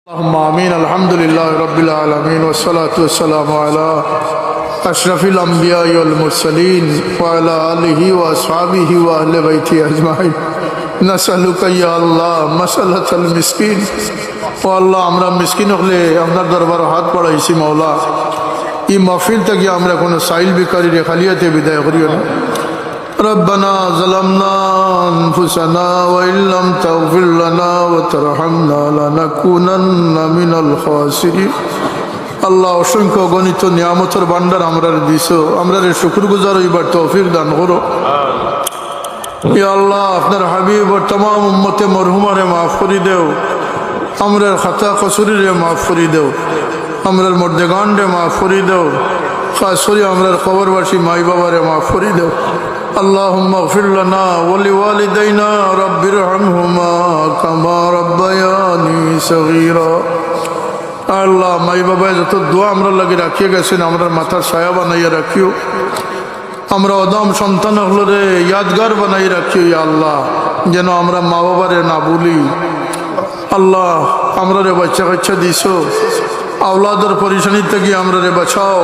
اللهم آمين الحمد لله رب العالمين والصلاة والسلام على أشرف الأنبياء والمرسلين وعلى آله وأصحابه وأهل بيته أجمعين نسألك يا الله مسألة المسكين والله আমরা মিসকিন হলে আপনার দরবারে হাত বাড়াইছি মাওলা এই মাহফিল থেকে আমরা কোনো সাইল বিকারীর খালিয়াতে বিদায় করিও না ربنا ظلمنا أنفسنا وإن لم تغفر لنا وترحمنا لنكونن من الخاسرين আল্লাহ অসংখ্য গণিত নিয়ামতের ভান্ডার আমরা দিছো আমরা শুকরগুজার হইবার তৌফিক দান করো ইয়া আল্লাহ আপনার হাবিব ও तमाम উম্মতে মরহুমারে মাফ করে দেও আমরার খাতা কসুরিরে মাফ করে দেও আমরার মর্দেগানরে মাফ করে দেও খাস করে আমরার কবরবাসী মাই বাবারে মাফ করে দেও اللهم اغفر لنا ولوالدينا رب ارحمهما كما ربياني صغيرا আল্লাহ মাই বাবা যত দোয়া আমরা লাগে রাখিয়ে গেছেন আমরা মাথার ছায়া বানাইয়া রাখিও আমরা অদম সন্তান হলরে ইয়াদগার বানাই রাখিও ইয়া আল্লাহ যেন আমরা মা বাবারে না ভুলি আল্লাহ আমরা রে বাচ্চা কাচ্চা দিছো আওলাদের পরিশানি থেকে আমরা রে বাঁচাও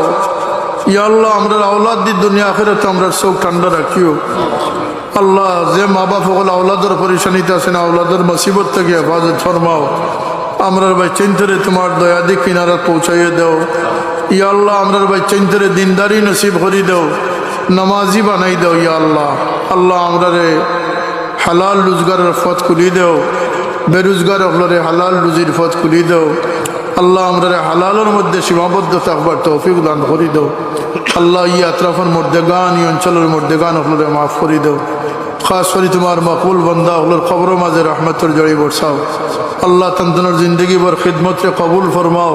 ইয়া আল্লাহ আমরা আওলাদ দি দুনিয়া আখিরাতে আমরা চোখ ঠান্ডা রাখিও আল্লাহ যে মা বাপ হল আওলাদের পরিশানিতে আছেন আওলাদের মুসিবত থেকে হেফাজত ফরমাও আমরার ভাই চিন্তরে তোমার দয়া দি কিনারা পৌঁছাইয়ে দাও ইয়া আল্লাহ আমরার ভাই চিন্তরে দিনদারি নসিব করি দাও নামাজি বানাই দাও ইয়া আল্লাহ আল্লাহ আমরারে হালাল রোজগারের পথ খুলি দাও বেরোজগার হলরে হালাল রুজির পথ খুলি দাও আল্লাহ আমরা হালালের মধ্যে সীমাবদ্ধ থাকবার তৌফিক দান করি দাও আল্লাহ ই আত্রাফের মর্দেগান ই অঞ্চলের মর্দেগান হলরে মাফ করি দাও খাস করি তোমার মকবুল বন্দা হলর খবর মাঝে রহমতের জড়ি বরসাও আল্লাহ তন্তনের জিন্দগি ভর খিদমতরে কবুল ফরমাও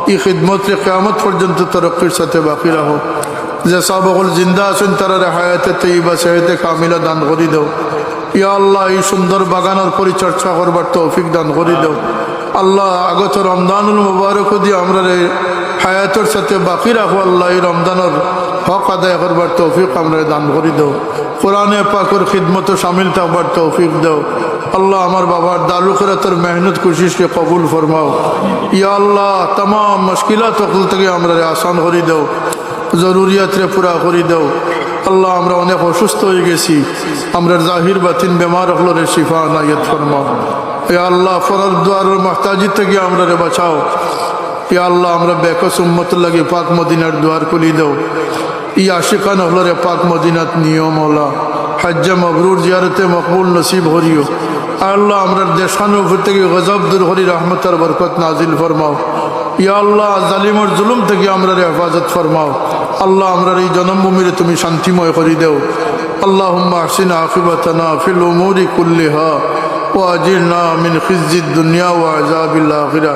ই খিদমতরে কিয়ামত পর্যন্ত তরক্কির সাথে বাকি রাখো যে সব হল জিন্দা আছেন তারা হায়াতে তৈবা সেহেতে কামিলা দান করি দাও ইয়া আল্লাহ এই সুন্দর বাগানের পরিচর্যা করবার তৌফিক দান করি দাও আল্লাহ আগত রমজানুল মুবারক দিয়ে আমরা হায়াতের সাথে বাকি রাখো আল্লাহ এই রমজানের হক আদায় করবার তৌফিক আমরা দান করি দাও কোরআনে পাকের খিদমতে শামিল থাকবার তৌফিক দাও আল্লাহ আমার বাবার দারুখরাতের মেহনত কোশিশকে কবুল ফরমাও ইয়া আল্লাহ तमाम মুশকিলাত থেকে আমরা আসান করে দাও জরুরিয়াতরে পুরা করে দাও আল্লাহ আমরা অনেক অসুস্থ হয়ে গেছি আমরা জাহির বাতিন বেমার হলরে শিফা নায়াত ফরমাও ইয়া আল্লাহ ফরজ দুয়ারের মুহতাজি থেকে আমরা রে বাঁচাও ইয়া আল্লাহ আমরা বেকস উম্মত লাগে পাক মদিনার দুয়ার খুলি দাও ই আশিকান হলরে পাক মদিনাত নিয়ম হলা হজ্জ মাবরুর জিয়ারতে মকবুল নসিব হরিও আল্লাহ আমরা দেশানোর উপর থেকে গজব দূর হরি রহমতের বরকত নাজিল ফরমাও ইয়া আল্লাহ জালিমর জুলুম থেকে আমরা হেফাজত ফরমাও আল্লাহ আমরা এই জন্মভূমিরে তুমি শান্তিময় করে দেও আল্লাহুম্মা আহসিন আকিবাতানা ফিল উমুরি কুল্লিহা ওয়াজিরনা মিন খিজিদ দুনিয়া ওয়া আযাবিল আখিরা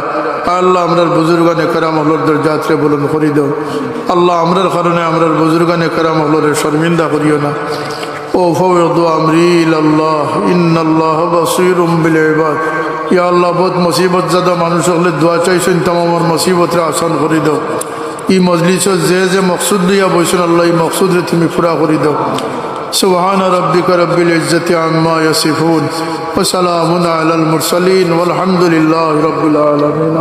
আল্লাহ আমরার বুজুর্গানে کرام হলর দরজাতে বুলন্দ করে দাও আল্লাহ আমরার কারণে আমরার বুজুর্গানে کرام হলরে শর্মিন্দা করিও না ও ফাওয়াদু আমরি ইলাল্লাহ ইন্নাল্লাহ বাসীরুম বিল ইবাদ ইয়া আল্লাহ বহুত মুসিবত জাদা মানুষ হলে দোয়া চাইছেন तमाम মুসিবতরে আসান করে দাও এই মজলিস যে মকসুদ দিয়া বইছেন আল্লাহ এই মকসুদরে তুমি পুরা করে দাও سبحان ربك رب العزة عما يصفون وسلام على المرسلين والحمد لله رب العالمين